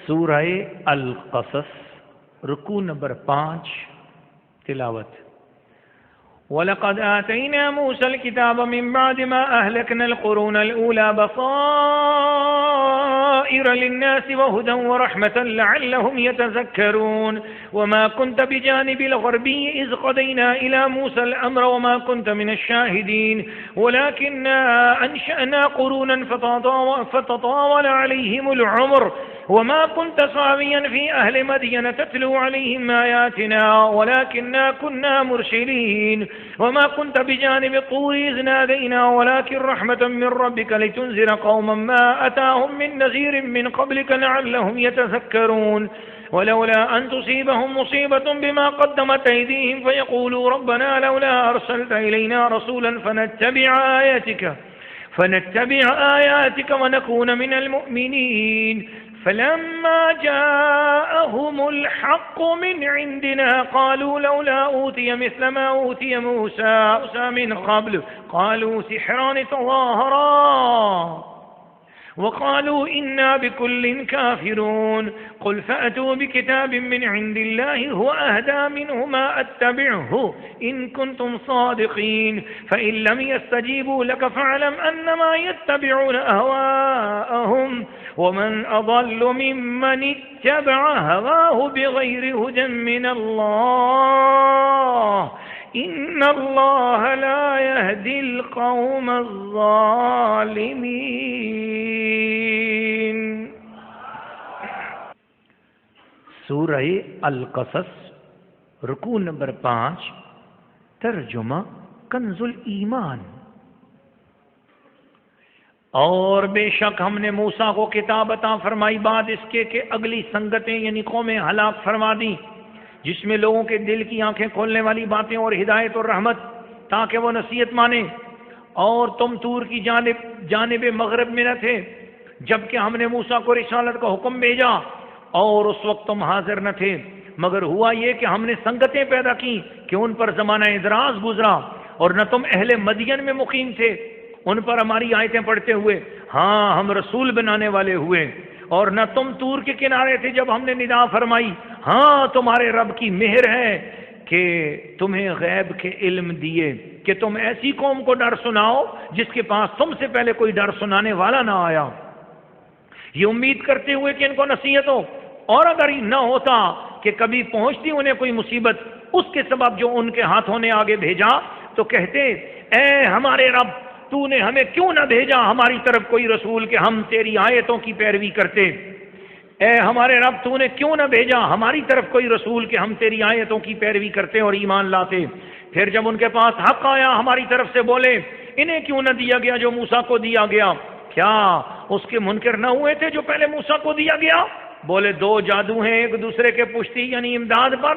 سورہ القصص رکوع نمبر 5 تلاوت. وَلَقَدْ آتَيْنَا مُوسَى الْكِتَابَ مِنْ بَعْدِ مَا أَهْلَكْنَا الْقُرُونَ الْأُولَى بَصَائِرَ لِلنَّاسِ وَهُدًى وَرَحْمَةً لَعَلَّهُمْ يَتَذَكَّرُونَ وَمَا كُنْتَ بِجَانِبِ الْغَرْبِيِّ إِذْ قَضَيْنَا إِلَى مُوسَى الْأَمْرَ وَمَا كُنْتَ مِنَ الشَّاهِدِينَ وَلَكِنَّا أَنشَأْنَا قُرُونًا فَتَطَاوَلَ عَلَيْهِمُ الْعُمُرُ وَمَا كُنْتَ صَاوِيًّا فِي أَهْلِ مَدْيَنَ تَتْلُو عَلَيْهِمْ آيَاتِنَا وَلَكِنَّا كُنَّا مُرْسِلِينَ وما كنت بجانب الطور إذ نادينا ولكن رحمة من ربك لتنذر قوما ما أتاهم من نذير من قبلك لعلهم يتذكرون ولولا أن تصيبهم مصيبة بما قدمت أيديهم فيقولوا ربنا لولا أرسلت إلينا رسولا فنتبع آياتك ونكون من المؤمنين فلما جاءهم الحق من عندنا قالوا لولا أوتي مثل ما أوتي موسى من قبل قالوا سحران تظاهرا وقالوا إنا بكل كافرون قل فأتوا بكتاب من عند الله هو أهدى منهما أتبعه إن كنتم صادقين فإن لم يستجيبوا لك فاعلم أنما يتبعون أهواءهم ومن أضل ممن اتبع هواه بغير هدى من الله إن الله لا يهدي القوم الظالمين. سورہ القصص رکوع نمبر 5 ترجمہ کنز الایمان. اور بے شک ہم نے موسیٰ کو کتاب عطا فرمائی بعد اس کے کہ اگلی سنگتیں یعنی قومیں ہلاک فرما دی جس میں لوگوں کے دل کی آنکھیں کھولنے والی باتیں اور ہدایت اور رحمت تاکہ وہ نصیحت مانے. اور تم طور کی جانب مغرب میں نہ تھے جبکہ ہم نے موسیٰ کو رسالت کا حکم بھیجا اور اس وقت تم حاضر نہ تھے مگر ہوا یہ کہ ہم نے سنگتیں پیدا کی کہ ان پر زمانہ ادراس گزرا اور نہ تم اہل مدین میں مقیم تھے ان پر ہماری آیتیں پڑھتے ہوئے ہاں ہم رسول بنانے والے ہوئے اور نہ تم طور کے کنارے تھے جب ہم نے ندا فرمائی ہاں تمہارے رب کی مہر ہے کہ تمہیں غیب کے علم دیے کہ تم ایسی قوم کو ڈر سناؤ جس کے پاس تم سے پہلے کوئی ڈر سنانے والا نہ آیا یہ امید کرتے ہوئے کہ ان کو نصیحت ہو. اور اگر نہ ہوتا کہ کبھی پہنچتی انہیں کوئی مصیبت اس کے سبب جو ان کے ہاتھوں نے آگے بھیجا تو کہتے اے ہمارے رب تو نے ہمیں کیوں نہ بھیجا ہماری طرف کوئی رسول کہ ہم تیری آیتوں کی پیروی کرتے. اے ہمارے رب تو نے کیوں نہ بھیجا ہماری طرف کوئی رسول کہ ہم تیری آیتوں کی پیروی کرتے اور ایمان لاتے. پھر جب ان کے پاس حق آیا ہماری طرف سے بولے انہیں کیوں نہ دیا گیا جو موسیٰ کو دیا گیا. کیا اس کے منکر نہ ہوئے تھے جو پہلے موسیٰ کو دیا گیا؟ بولے دو جادو ہیں ایک دوسرے کے پشتی یعنی امداد پر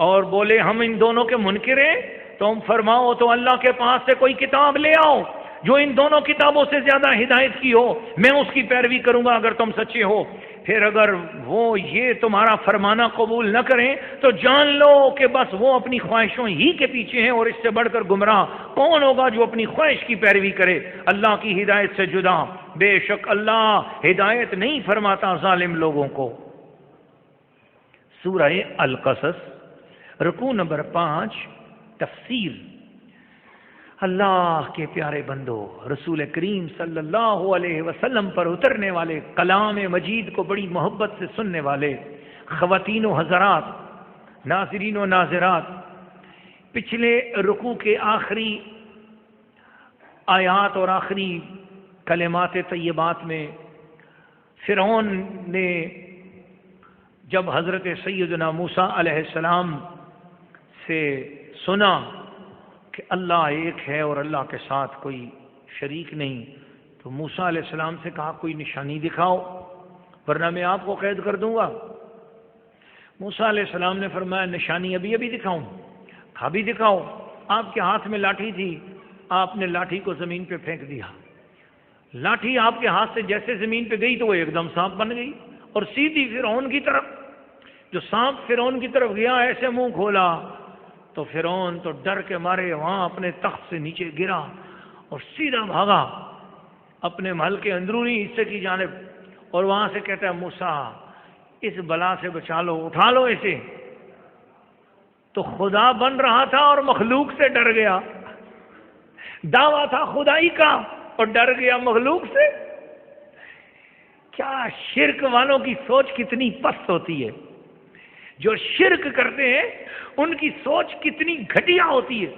اور بولے ہم ان دونوں کے منکر ہیں. تم فرماؤ تو اللہ کے پاس سے کوئی کتاب لے آؤ جو ان دونوں کتابوں سے زیادہ ہدایت کی ہو میں اس کی پیروی کروں گا اگر تم سچے ہو. پھر اگر وہ یہ تمہارا فرمانا قبول نہ کریں تو جان لو کہ بس وہ اپنی خواہشوں ہی کے پیچھے ہیں اور اس سے بڑھ کر گمراہ کون ہوگا جو اپنی خواہش کی پیروی کرے اللہ کی ہدایت سے جدا. بے شک اللہ ہدایت نہیں فرماتا ظالم لوگوں کو. سورہ القصص رکوع نمبر 5 تفسیر. اللہ کے پیارے بندو رسول کریم صلی اللہ علیہ وسلم پر اترنے والے کلام مجید کو بڑی محبت سے سننے والے خواتین و حضرات ناظرین و ناظرات پچھلے رکوع کے آخری آیات اور آخری کلمات طیبات میں فرعون نے جب حضرت سیدنا موسیٰ علیہ السلام سے سنا کہ اللہ ایک ہے اور اللہ کے ساتھ کوئی شریک نہیں تو موسیٰ علیہ السلام سے کہا کوئی نشانی دکھاؤ ورنہ میں آپ کو قید کر دوں گا. موسیٰ علیہ السلام نے فرمایا نشانی ابھی دکھاؤں؟ کہا بھی دکھاؤ. آپ کے ہاتھ میں لاٹھی تھی آپ نے لاٹھی کو زمین پہ پھینک دیا. لاٹھی آپ کے ہاتھ سے جیسے زمین پہ گئی تو وہ ایک دم سانپ بن گئی اور سیدھی فرعون کی طرف. جو سانپ فرعون کی طرف گیا ایسے منہ کھولا تو فرعون تو ڈر کے مارے وہاں اپنے تخت سے نیچے گرا اور سیدھا بھاگا اپنے محل کے اندرونی حصے کی جانب اور وہاں سے کہتا ہے موسیٰ اس بلا سے بچا لو، اٹھا لو اسے، تو خدا بن رہا تھا اور مخلوق سے ڈر گیا، دعویٰ تھا خدائی کا اور ڈر گیا مخلوق سے۔ کیا شرک والوں کی سوچ کتنی پست ہوتی ہے، جو شرک کرتے ہیں ان کی سوچ کتنی گھٹیا ہوتی ہے،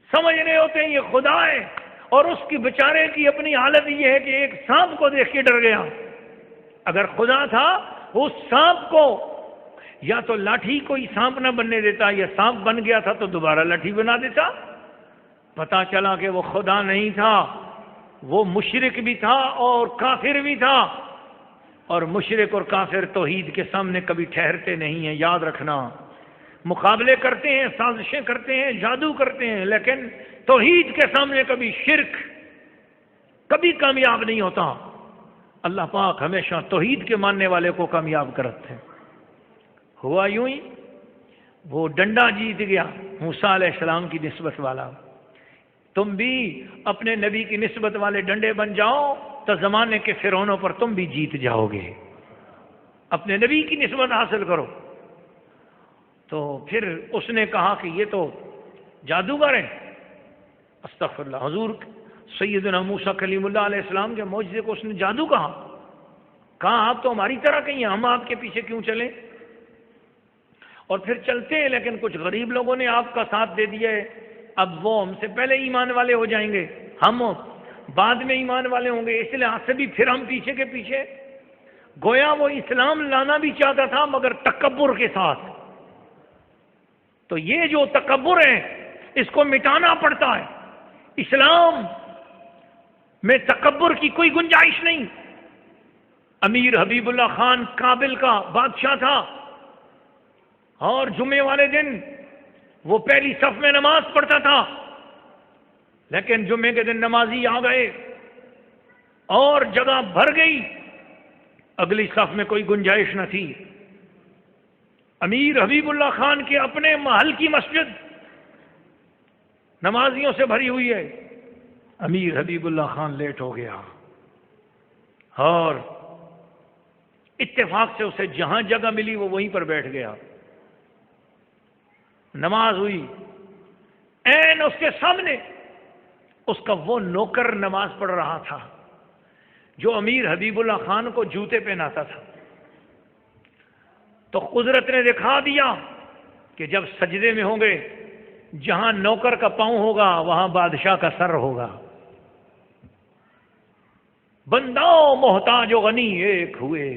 سمجھ رہے ہوتے ہیں یہ خدا ہے، اور اس کی بیچارے کی اپنی حالت یہ ہے کہ ایک سانپ کو دیکھ کے ڈر گیا۔ اگر خدا تھا اس سانپ کو یا تو لاٹھی کوئی سانپ نہ بننے دیتا، یا سانپ بن گیا تھا تو دوبارہ لاٹھی بنا دیتا۔ پتا چلا کہ وہ خدا نہیں تھا، وہ مشرک بھی تھا اور کافر بھی تھا، اور مشرک اور کافر توحید کے سامنے کبھی ٹھہرتے نہیں ہیں، یاد رکھنا۔ مقابلے کرتے ہیں، سازشیں کرتے ہیں، جادو کرتے ہیں، لیکن توحید کے سامنے کبھی شرک کبھی کامیاب نہیں ہوتا۔ اللہ پاک ہمیشہ توحید کے ماننے والے کو کامیاب کرتے ہیں۔ ہوا یوں ہی، وہ ڈنڈا جیت گیا موسیٰ علیہ السلام کی نسبت والا۔ تم بھی اپنے نبی کی نسبت والے ڈنڈے بن جاؤ تو زمانے کے فرعونوں پر تم بھی جیت جاؤ گے۔ اپنے نبی کی نسبت حاصل کرو۔ تو پھر اس نے کہا کہ یہ تو جادوگر ہیں۔ استغفر اللہ، حضور سیدنا موسیٰ کلیم اللہ علیہ السلام کے معجزے کو اس نے جادو کہا آپ تو ہماری طرح کہیں ہیں، ہم آپ کے پیچھے کیوں چلیں؟ اور پھر چلتے ہیں، لیکن کچھ غریب لوگوں نے آپ کا ساتھ دے دیا ہے، اب وہ ہم سے پہلے ایمان والے ہو جائیں گے، ہم بعد میں ایمان والے ہوں گے، اس لحاظ سے بھی پھر ہم پیچھے کے پیچھے۔ گویا وہ اسلام لانا بھی چاہتا تھا مگر تکبر کے ساتھ۔ تو یہ جو تکبر ہے اس کو مٹانا پڑتا ہے۔ اسلام میں تکبر کی کوئی گنجائش نہیں۔ امیر حبیب اللہ خان کابل کا بادشاہ تھا، اور جمعے والے دن وہ پہلی صف میں نماز پڑھتا تھا، لیکن جمعے کے دن نمازی آ گئے اور جگہ بھر گئی، اگلی صف میں کوئی گنجائش نہ تھی۔ امیر حبیب اللہ خان کے اپنے محل کی مسجد نمازیوں سے بھری ہوئی ہے، امیر حبیب اللہ خان لیٹ ہو گیا، اور اتفاق سے اسے جہاں جگہ ملی وہ وہیں پر بیٹھ گیا۔ نماز ہوئی، عین اس کے سامنے اس کا وہ نوکر نماز پڑھ رہا تھا جو امیر حبیب اللہ خان کو جوتے پہناتا تھا۔ تو قدرت نے دکھا دیا کہ جب سجدے میں ہوں گے، جہاں نوکر کا پاؤں ہوگا وہاں بادشاہ کا سر ہوگا۔ بنداؤ محتاج و غنی ایک ہوئے،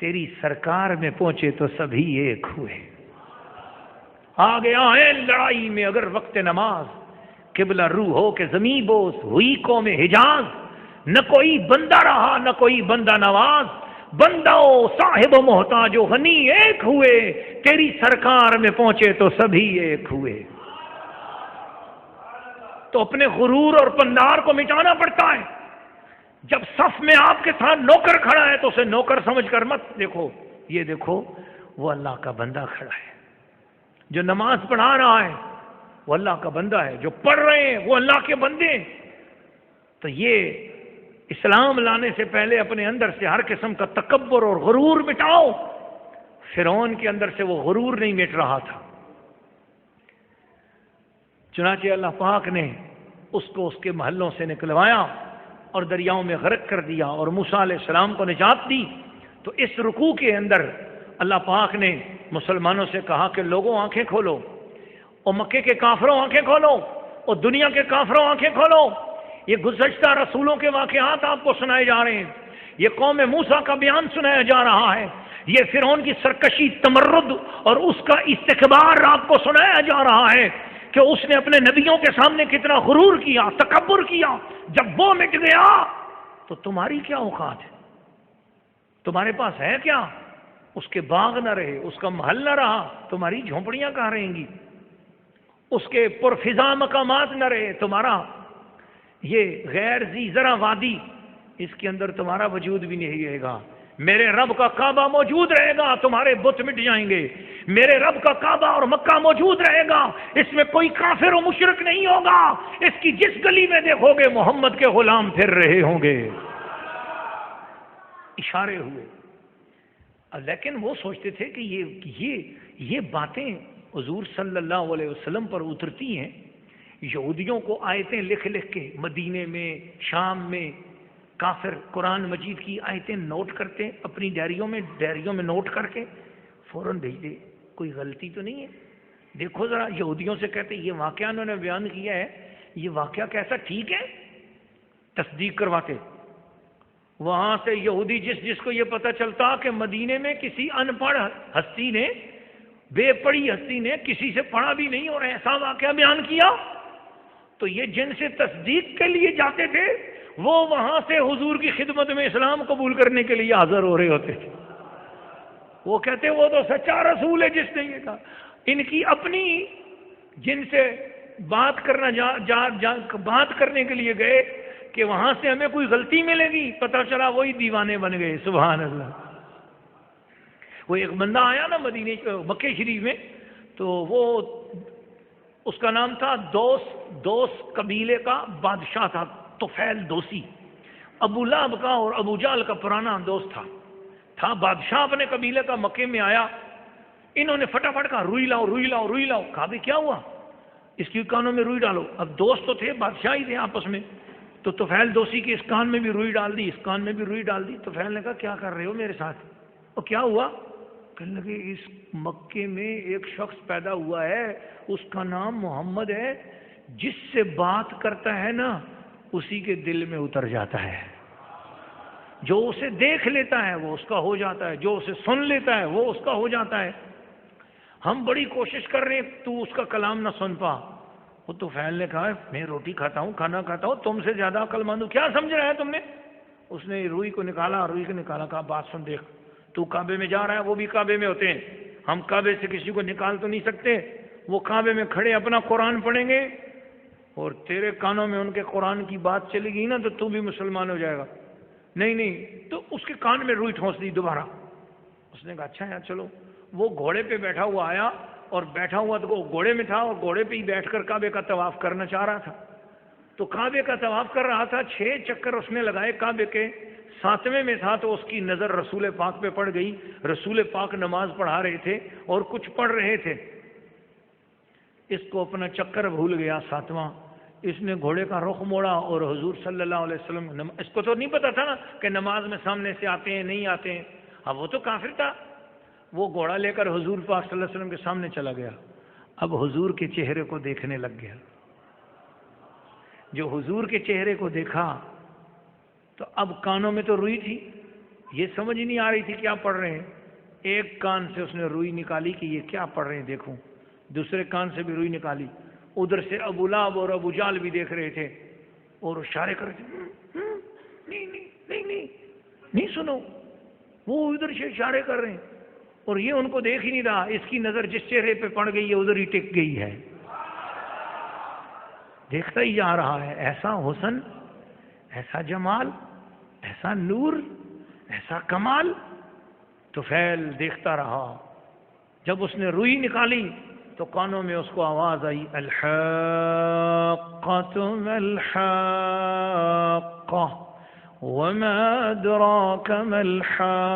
تیری سرکار میں پہنچے تو سبھی ایک ہوئے۔ آگے آئے لڑائی میں اگر وقت نماز، قبلہ رو ہو کہ زمیں بوس ہوئی قوم حجاز۔ نہ کوئی بندہ رہا نہ کوئی بندہ نواز، بنداؤ صاحب و محتاج و غنی ایک ہوئے، تیری سرکار میں پہنچے تو سبھی ایک ہوئے۔ تو اپنے غرور اور پندار کو مٹانا پڑتا ہے۔ جب صف میں آپ کے ساتھ نوکر کھڑا ہے تو اسے نوکر سمجھ کر مت دیکھو، یہ دیکھو وہ اللہ کا بندہ کھڑا ہے، جو نماز پڑھا رہا ہے وہ اللہ کا بندہ ہے، جو پڑھ رہے ہیں وہ اللہ کے بندے ہیں۔ تو یہ اسلام لانے سے پہلے اپنے اندر سے ہر قسم کا تکبر اور غرور مٹاؤ۔ فرعون کے اندر سے وہ غرور نہیں مٹ رہا تھا، چنانچہ اللہ پاک نے اس کو اس کے محلوں سے نکلوایا اور دریاؤں میں غرق کر دیا اور موسیٰ علیہ السلام کو نجات دی۔ تو اس رکوع کے اندر اللہ پاک نے مسلمانوں سے کہا کہ لوگوں آنکھیں کھولو، اور مکے کے کافروں آنکھیں کھولو، اور دنیا کے کافروں آنکھیں کھولو۔ یہ گزشتہ رسولوں کے واقعات آپ کو سنائے جا رہے ہیں، یہ قوم موسیٰ کا بیان سنایا جا رہا ہے، یہ فرعون کی سرکشی، تمرد اور اس کا استکبار آپ کو سنایا جا رہا ہے کہ اس نے اپنے نبیوں کے سامنے کتنا غرور کیا، تکبر کیا۔ جب وہ مٹ گیا تو تمہاری کیا اوقات ہے؟ تمہارے پاس ہے کیا؟ اس کے باغ نہ رہے، اس کا محل نہ رہا، تمہاری جھونپڑیاں کہاں رہیں گی؟ اس کے پرفضا مقامات نہ رہے، تمہارا یہ غیر ذی زرع وادی، اس کے اندر تمہارا وجود بھی نہیں رہے گا۔ میرے رب کا کعبہ موجود رہے گا، تمہارے بت مٹ جائیں گے۔ میرے رب کا کعبہ اور مکہ موجود رہے گا، اس میں کوئی کافر و مشرک نہیں ہوگا۔ اس کی جس گلی میں دیکھو گے محمد کے غلام پھر رہے ہوں گے۔ اشارے ہوئے، لیکن وہ سوچتے تھے کہ یہ باتیں حضور صلی اللہ علیہ وسلم پر اترتی ہیں، یہودیوں کو آیتیں لکھ لکھ کے مدینے میں، شام میں کافر قرآن مجید کی آیتیں نوٹ کرتے اپنی ڈائریوں میں نوٹ کر کے فوراً بھیج دے، کوئی غلطی تو نہیں ہے؟ دیکھو ذرا، یہودیوں سے کہتے یہ واقعہ انہوں نے بیان کیا ہے، یہ واقعہ کیسا ٹھیک ہے؟ تصدیق کرواتے۔ وہاں سے یہودی جس کو یہ پتہ چلتا کہ مدینے میں کسی ان پڑھ ہستی نے، بے پڑھی ہستی نے، کسی سے پڑھا بھی نہیں اور ایسا واقعہ بیان کیا، تو یہ جن سے تصدیق کے لیے جاتے تھے وہ وہاں سے حضور کی خدمت میں اسلام قبول کرنے کے لیے حاضر ہو رہے ہوتے تھے۔ وہ کہتے وہ تو سچا رسول ہے جس نے یہ کہا۔ ان کی اپنی جن سے بات کرنے کے لیے گئے کہ وہاں سے ہمیں کوئی غلطی ملے گی، پتہ چلا وہی دیوانے بن گئے۔ سبحان اللہ۔ وہ ایک بندہ آیا نا مکہ شریف میں، تو وہ اس کا نام تھا دوس قبیلے کا بادشاہ تھا، طفیل دوسی، ابو لہب کا اور ابو جہل کا پرانا دوست تھا بادشاہ اپنے قبیلے کا۔ مکے میں آیا، انہوں نے فٹافٹ کہا روئی لاؤ روئی لاؤ روئی لاؤ۔ کہا بھی کیا ہوا؟ اس کی کانوں میں روئی ڈالو۔ اب دوست تو تھے، بادشاہ ہی تھے آپس میں، تو طفیل دوسی کے اس کان میں بھی روئی ڈال دی، اس کان میں بھی روئی ڈال دی۔ طفیل نے کہا کیا کر رہے ہو میرے ساتھ؟ اور کیا ہوا؟ کہنے لگے اس مکے میں ایک شخص پیدا ہوا ہے، اس کا نام محمد ہے، جس سے بات کرتا ہے نا اسی کے دل میں اتر جاتا ہے، جو اسے دیکھ لیتا ہے وہ اس کا ہو جاتا ہے، جو اسے سن لیتا ہے وہ اس کا ہو جاتا ہے۔ ہم بڑی کوشش کر رہے ہیں تو اس کا کلام نہ سن پا۔ وہ طفیل نے کہا میں روٹی کھاتا ہوں، کھانا کھاتا ہوں، تم سے زیادہ عقل مند ہوں، کیا سمجھ رہا ہے تم نے؟ اس نے روئی کو نکالا، کہا بات سن، دیکھ تو کعبے میں جا رہا ہے، وہ بھی کعبے میں ہوتے ہیں، ہم کعبے سے کسی کو نکال تو نہیں سکتے، وہ کعبے میں کھڑے اپنا قرآن پڑھیں گے اور تیرے کانوں میں ان کے قرآن کی بات چلے گی نا تو بھی مسلمان ہو جائے گا۔ نہیں، تو اس کے کان میں روئی ٹھونس دی دوبارہ۔ اس نے کہا اچھا یار چلو۔ وہ گھوڑے پہ بیٹھا ہوا آیا، اور بیٹھا ہوا تو وہ گھوڑے میں تھا اور گھوڑے پہ ہی بیٹھ کر کعبے کا طواف کرنا چاہ رہا تھا۔ تو کعبے کا طواف کر رہا تھا، 6 چکر اس نے لگائے کعبے کے، 7ویں میں تھا تو اس کی نظر رسول پاک پہ پڑ گئی۔ رسول پاک نماز پڑھا رہے تھے اور کچھ پڑھ رہے تھے، اس کو اپنا چکر بھول گیا 7واں۔ اس نے گھوڑے کا رخ موڑا اور حضور صلی اللہ علیہ وسلم، اس کو تو نہیں پتا تھا نا کہ نماز میں سامنے سے آتے ہیں نہیں آتے ہیں، اب وہ تو کافر تھا۔ وہ گھوڑا لے کر حضور پاک صلی اللہ علیہ وسلم کے سامنے چلا گیا۔ اب حضور کے چہرے کو دیکھنے لگ گیا۔ جو حضور کے چہرے کو دیکھا تو اب کانوں میں تو روئی تھی، یہ سمجھ نہیں آ رہی تھی کیا پڑھ رہے ہیں۔ ایک کان سے اس نے روئی نکالی کہ یہ کیا پڑھ رہے ہیں دیکھوں، دوسرے کان سے بھی روئی نکالی۔ ادھر سے ابو لہب اور ابو جہل بھی دیکھ رہے تھے اور اشارے کر رہے تھے، نہیں سنو۔ وہ ادھر سے اشارے کر رہے ہیں اور یہ ان کو دیکھ ہی نہیں رہا، اس کی نظر جس چہرے پہ پڑ گئی ہے ادھر ہی ٹک گئی ہے، دیکھتا ہی جا رہا ہے۔ ایسا حسن، ایسا جمال، ایسا نور، ایسا کمال۔ طفیل دیکھتا رہا۔ جب اس نے روئی نکالی تو کانوں میں اس کو آواز آئی، الحاقۃ ما الحاقۃ وما ادراک ما الحاقۃ۔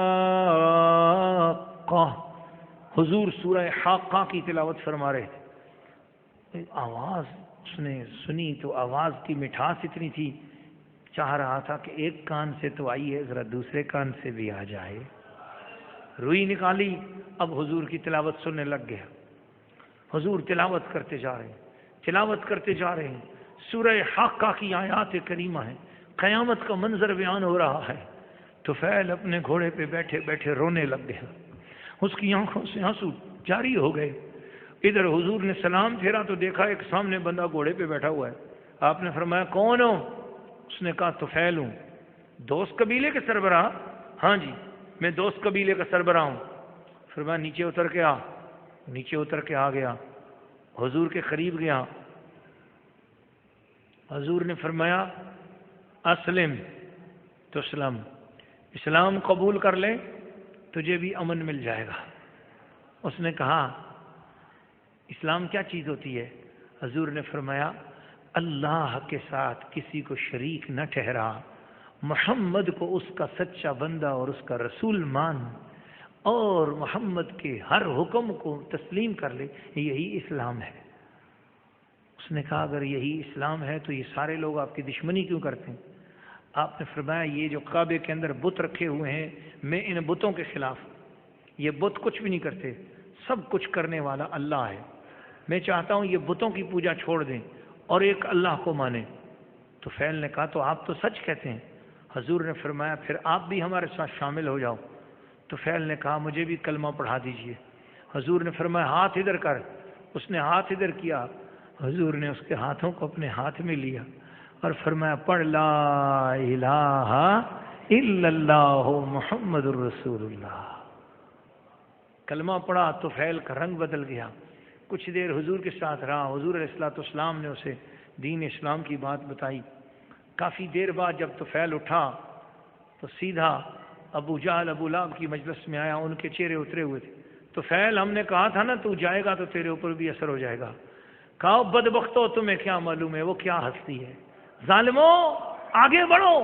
حضور سورہ حاقہ کی تلاوت فرما رہے تھے۔ آواز اس نے سنی تو آواز کی مٹھاس اتنی تھی، چاہ رہا تھا کہ ایک کان سے تو آئی ہے، ذرا دوسرے کان سے بھی آ جائے۔ روئی نکالی، اب حضور کی تلاوت سننے لگ گیا۔ حضور تلاوت کرتے جا رہے ہیں، تلاوت کرتے جا رہے ہیں۔ سورہ حاقہ کی آیات کریمہ ہیں، قیامت کا منظر بیان ہو رہا ہے۔ طفیل اپنے گھوڑے پہ بیٹھے بیٹھے رونے لگ گیا، اس کی آنکھوں سے آنسو جاری ہو گئے۔ ادھر حضور نے سلام پھیرا تو دیکھا ایک سامنے بندہ گھوڑے پہ بیٹھا ہوا ہے۔ آپ نے فرمایا کون ہو؟ اس نے کہا طفیل ہوں۔ دوست قبیلے کے سربراہ؟ ہاں جی میں دوست قبیلے کا سربراہ ہوں۔ فرمایا نیچے اتر کے آ۔ نیچے اتر کے آ گیا، حضور کے قریب گیا۔ حضور نے فرمایا اسلم تسلم، اسلام قبول کر لے تجھے بھی امن مل جائے گا۔ اس نے کہا اسلام کیا چیز ہوتی ہے؟ حضور نے فرمایا اللہ کے ساتھ کسی کو شریک نہ ٹھہرا، محمد کو اس کا سچا بندہ اور اس کا رسول مان، اور محمد کے ہر حکم کو تسلیم کر لے، یہی اسلام ہے۔ اس نے کہا اگر یہی اسلام ہے تو یہ سارے لوگ آپ کی دشمنی کیوں کرتے ہیں؟ آپ نے فرمایا یہ جو کعبے کے اندر بت رکھے ہوئے ہیں، میں ان بتوں کے خلاف، یہ بت کچھ بھی نہیں کرتے، سب کچھ کرنے والا اللہ ہے، میں چاہتا ہوں یہ بتوں کی پوجا چھوڑ دیں اور ایک اللہ کو مانیں۔ تو فیل نے کہا تو آپ تو سچ کہتے ہیں۔ حضور نے فرمایا پھر آپ بھی ہمارے ساتھ شامل ہو جاؤ۔ تو فیل نے کہا مجھے بھی کلمہ پڑھا دیجئے۔ حضور نے فرمایا ہاتھ ادھر کر۔ اس نے ہاتھ ادھر کیا، حضور نے اس کے ہاتھوں کو اپنے ہاتھ میں لیا اور فرمایا پڑھ لا الہ الا اللہ محمد الرسول اللہ۔ کلمہ پڑھا تو فیل کا رنگ بدل گیا، کچھ دیر حضور کے ساتھ رہا، حضور علیہ الصلوۃ والسلام نے اسے دین اسلام کی بات بتائی۔ کافی دیر بعد جب طفیل اٹھا تو سیدھا ابو جہل ابو لہب کی مجلس میں آیا، ان کے چہرے اترے ہوئے تھے۔ طفیل ہم نے کہا تھا نا تو جائے گا تو تیرے اوپر بھی اثر ہو جائے گا۔ کہا بدبختو تمہیں کیا معلوم ہے وہ کیا ہستی ہے، ظالموں آگے بڑھو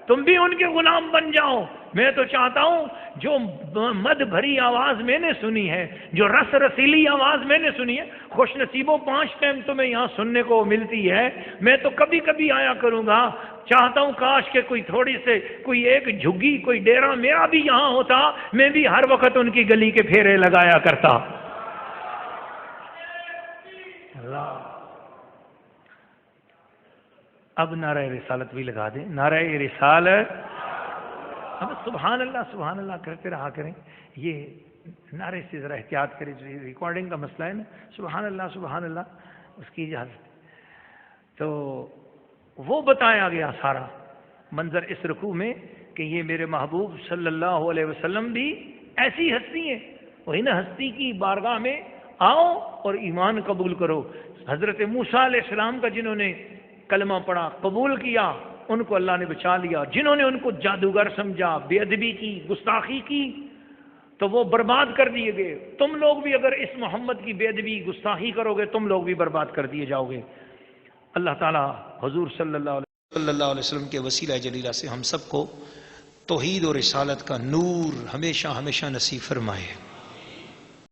تم بھی ان کے غلام بن جاؤ۔ میں تو چاہتا ہوں جو مد بھری آواز میں نے سنی ہے، جو رس رسیلی آواز میں نے سنی ہے، خوش نصیبوں 5 ٹائم تمہیں یہاں سننے کو ملتی ہے، میں تو کبھی کبھی آیا کروں گا۔ چاہتا ہوں کاش کہ کوئی تھوڑی سے کوئی ایک جھگی کوئی ڈیرا میرا بھی یہاں ہوتا، میں بھی ہر وقت ان کی گلی کے پھیرے لگایا کرتا۔ اللہ اب نعرہ رسالت بھی لگا دیں، نعرہ رسالت۔ اب سبحان اللہ کرتے رہا کریں، یہ نعرے سے ذرا احتیاط کریں، ریکارڈنگ کا مسئلہ ہے نا، سبحان اللہ اس کی اجازت۔ تو وہ بتایا گیا سارا منظر اس رکوع میں کہ یہ میرے محبوب صلی اللہ علیہ وسلم بھی ایسی ہستی ہیں، وہی نا ہستی کی بارگاہ میں آؤ اور ایمان قبول کرو۔ حضرت موسیٰ علیہ السلام کا جنہوں نے کلمہ پڑھا قبول کیا ان کو اللہ نے بچا لیا، جنہوں نے ان کو جادوگر سمجھا، بے ادبی کی، گستاخی کی تو وہ برباد کر دیے گئے۔ تم لوگ بھی اگر اس محمد کی بے ادبی گستاخی کرو گے تم لوگ بھی برباد کر دیے جاؤ گے۔ اللہ تعالی حضور صلی اللہ علیہ وسلم کے وسیلہ جلیلہ سے ہم سب کو توحید اور رسالت کا نور ہمیشہ نصیب فرمائے۔